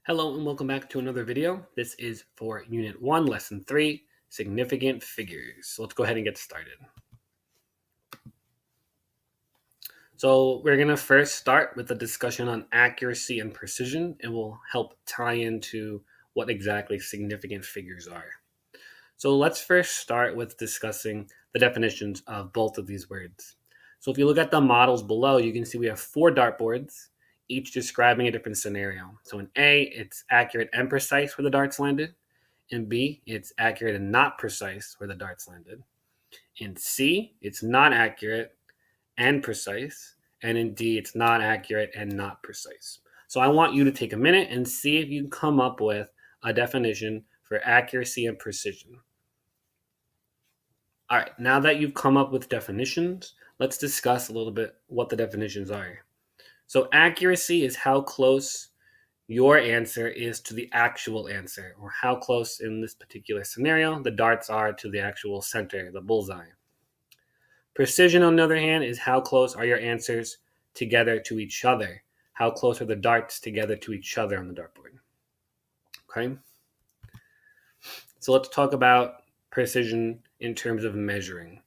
Hello and welcome back to another video. This is for Unit 1, Lesson 3, Significant Figures. So let's go ahead and get started. So we're going to first start with a discussion on accuracy and precision. It will help tie into what exactly significant figures are. So let's first start with discussing the definitions of both of these words. So if you look at the models below, you can see we have 4 dartboards, each describing a different scenario. So in A, it's accurate and precise where the darts landed. In B, it's accurate and not precise where the darts landed. In C, it's not accurate and precise. And in D, it's not accurate and not precise. So I want you to take a minute and see if you can come up with a definition for accuracy and precision. All right, now that you've come up with definitions, let's discuss a little bit what the definitions are. So accuracy is how close your answer is to the actual answer, or how close in this particular scenario the darts are to the actual center, the bullseye. Precision, on the other hand, is how close are your answers together to each other. How close are the darts together to each other on the dartboard? Okay. So let's talk about precision in terms of measuring.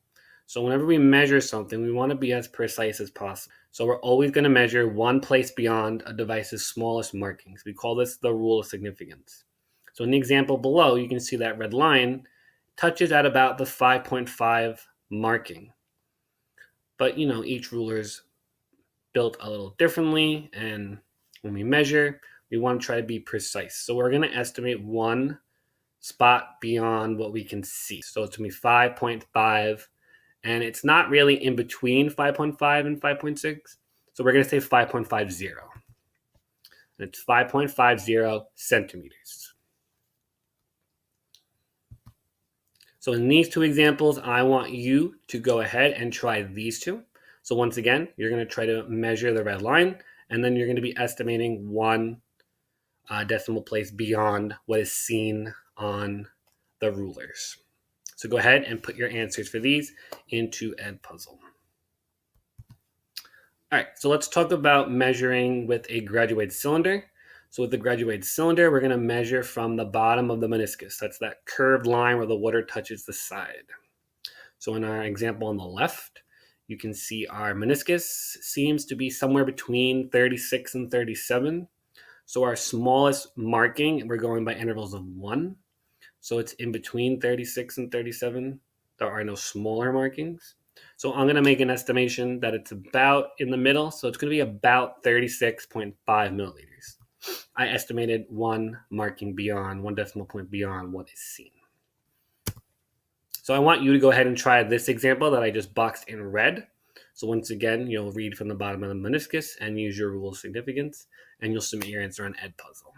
So whenever we measure something, we want to be as precise as possible. So we're always going to measure one place beyond a device's smallest markings. We call this the rule of significance. So in the example below, you can see that red line touches at about the 5.5 marking. But each ruler is built a little differently, and when we measure, we want to try to be precise. So we're going to estimate one spot beyond what we can see. So it's going to be 5.5. And it's not really in between 5.5 and 5.6. So we're going to say 5.50. And it's 5.50 centimeters. So in these two examples, I want you to go ahead and try these two. So once again, you're going to try to measure the red line, and then you're going to be estimating one decimal place beyond what is seen on the rulers. So go ahead and put your answers for these into Edpuzzle. All right, so let's talk about measuring with a graduated cylinder. So with the graduated cylinder, we're going to measure from the bottom of the meniscus. That's that curved line where the water touches the side. So in our example on the left, you can see our meniscus seems to be somewhere between 36 and 37. So our smallest marking, we're going by intervals of 1. So it's in between 36 and 37. There are no smaller markings. So I'm going to make an estimation that it's about in the middle. So it's going to be about 36.5 milliliters. I estimated one marking beyond, one decimal point beyond what is seen. So I want you to go ahead and try this example that I just boxed in red. So once again, you'll read from the bottom of the meniscus and use your rule of significance, and you'll submit your answer on Edpuzzle.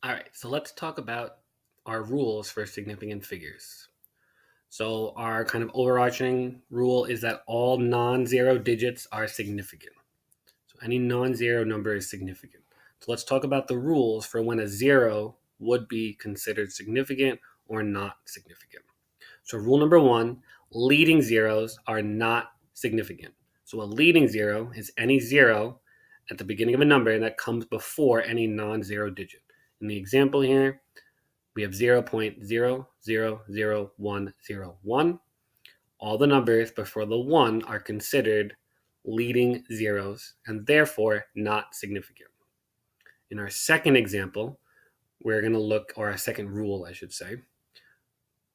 All right, so let's talk about our rules for significant figures. So our kind of overarching rule is that all non-zero digits are significant. So any non-zero number is significant. So let's talk about the rules for when a zero would be considered significant or not significant. So rule number 1, leading zeros are not significant. So a leading zero is any zero at the beginning of a number that comes before any non-zero digit. In the example here, we have 0.000101. All the numbers before the 1 are considered leading zeros and therefore not significant. In our second example, we're going to look, or our second rule, I should say,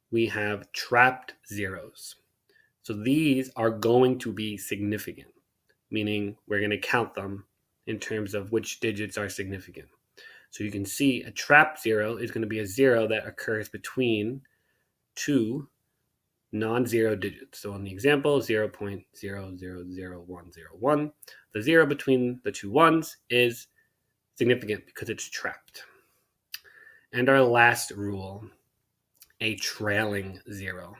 we have trapped zeros. So these are going to be significant, meaning we're going to count them in terms of which digits are significant. So you can see a trapped zero is going to be a zero that occurs between two non-zero digits. So in the example, 0.000101, the zero between the two ones is significant because it's trapped. And our last rule, a trailing zero.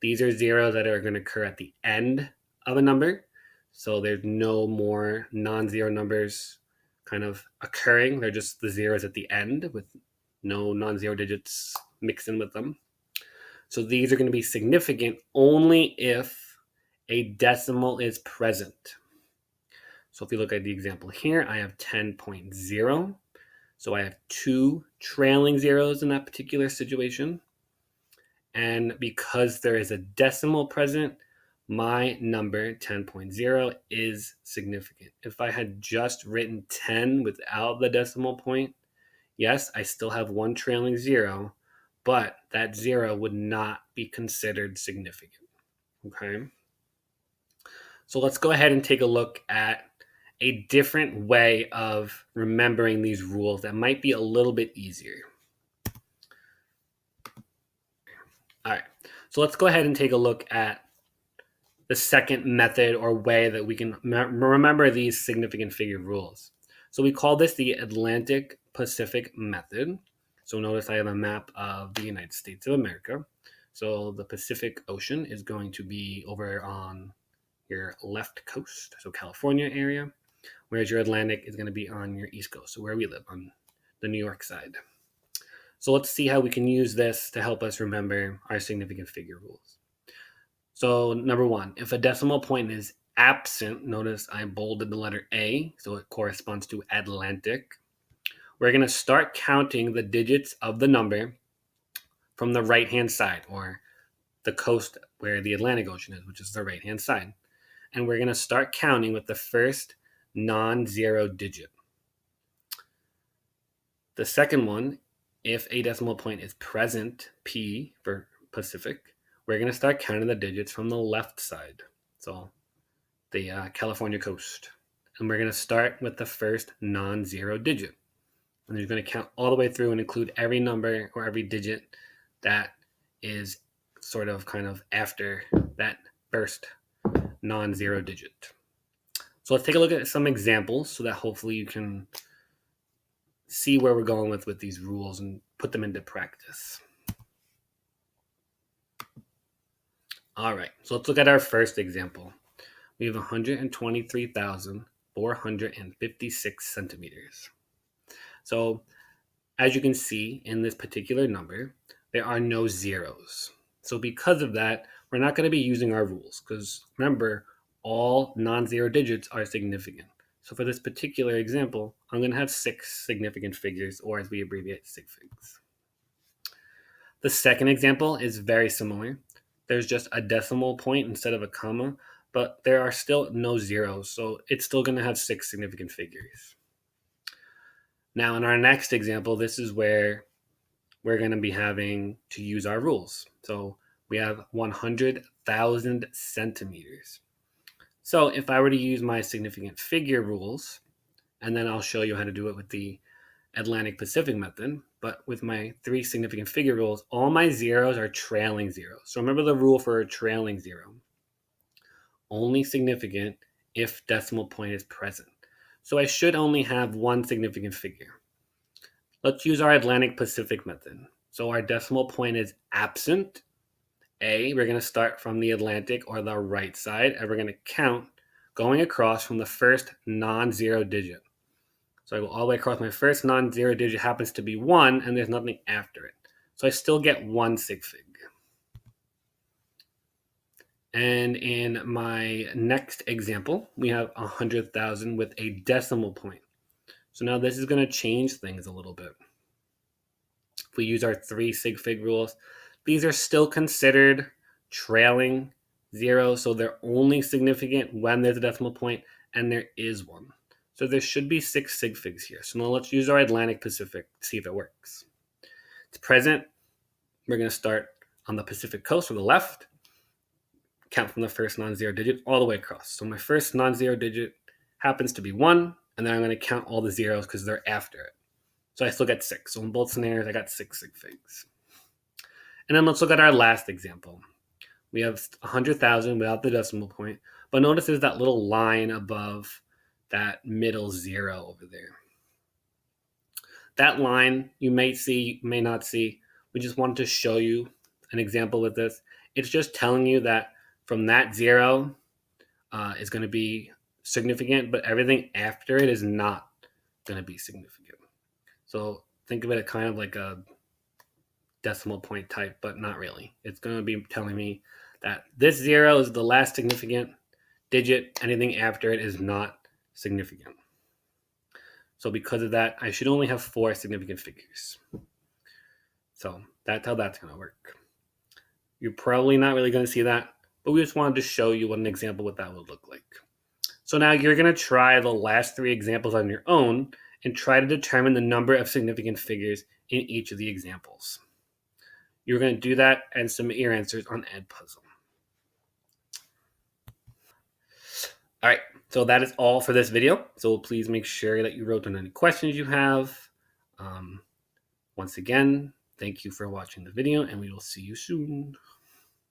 These are zeros that are going to occur at the end of a number. So there's no more non-zero numbers kind of occurring. They're just the zeros at the end with no non-zero digits mixed in with them. So these are going to be significant only if a decimal is present. So if you look at the example here, I have 10.0. So I have 2 trailing zeros in that particular situation. And because there is a decimal present, my number 10.0 is significant. If I had just written 10 without the decimal point, yes, I still have 1 trailing zero, but that zero would not be considered significant. Okay? So let's go ahead and take a look at a different way of remembering these rules that might be a little bit easier. All right, so let's go ahead and take a look at the second method or way that we can remember these significant figure rules. So we call this the Atlantic Pacific method. So notice I have a map of the United States of America. So the Pacific Ocean is going to be over on your left coast, so California area, whereas your Atlantic is going to be on your east coast, so where we live, on the New York side. So let's see how we can use this to help us remember our significant figure rules. So number 1, if a decimal point is absent, notice I bolded the letter A, so it corresponds to Atlantic. We're going to start counting the digits of the number from the right-hand side, or the coast where the Atlantic Ocean is, which is the right-hand side. And we're going to start counting with the first non-zero digit. The second one, if a decimal point is present, P for Pacific, we're going to start counting the digits from the left side, so the California coast. And we're going to start with the first non-zero digit. And you're going to count all the way through and include every number or every digit that is sort of kind of after that first non-zero digit. So let's take a look at some examples so that hopefully you can see where we're going with these rules and put them into practice. All right, so let's look at our first example. We have 123,456 centimeters. So as you can see in this particular number, there are no zeros. So because of that, we're not going to be using our rules because remember, all non-zero digits are significant. So for this particular example, I'm going to have 6 significant figures, or as we abbreviate, Sig Figs. The second example is very similar. There's just a decimal point instead of a comma, but there are still no zeros, so it's still going to have 6 significant figures. Now in our next example, this is where we're going to be having to use our rules. So we have 100,000 centimeters. So if I were to use my significant figure rules, and then I'll show you how to do it with the Atlantic Pacific method, but with my 3 significant figure rules, all my zeros are trailing zeros. So remember the rule for a trailing zero. Only significant if decimal point is present. So I should only have 1 significant figure. Let's use our Atlantic Pacific method. So our decimal point is absent. A, we're going to start from the Atlantic or the right side, and we're going to count going across from the first non-zero digit. So I go all the way across. My first non-zero digit happens to be 1, and there's nothing after it. So I still get 1 sig fig. And in my next example, we have 100,000 with a decimal point. So now this is going to change things a little bit. If we use our 3 sig fig rules, these are still considered trailing zeros, so they're only significant when there's a decimal point, and there is one. So there should be 6 sig figs here. So now let's use our Atlantic Pacific to see if it works. It's present. We're going to start on the Pacific coast on the left, count from the first non-zero digit all the way across. So my first non-zero digit happens to be 1, and then I'm going to count all the zeros because they're after it. So I still get 6. So in both scenarios, I got 6 sig figs. And then let's look at our last example. We have 100,000 without the decimal point, but notice there's that little line above that middle zero over there. That line you may see, may not see. We just wanted to show you an example with this. It's just telling you that from that zero is going to be significant, but everything after it is not going to be significant. So think of it kind of like a decimal point type, but not really. It's going to be telling me that this zero is the last significant digit. Anything after it is not significant. So because of that, I should only have 4 significant figures. So that's how that's going to work. You're probably not really going to see that, but we just wanted to show you what an example what that would look like. So now you're going to try the last 3 examples on your own and try to determine the number of significant figures in each of the examples. You're going to do that and submit your answers on Edpuzzle. All right, so that is all for this video. So please make sure that you wrote down any questions you have. Once again, thank you for watching the video, and we will see you soon.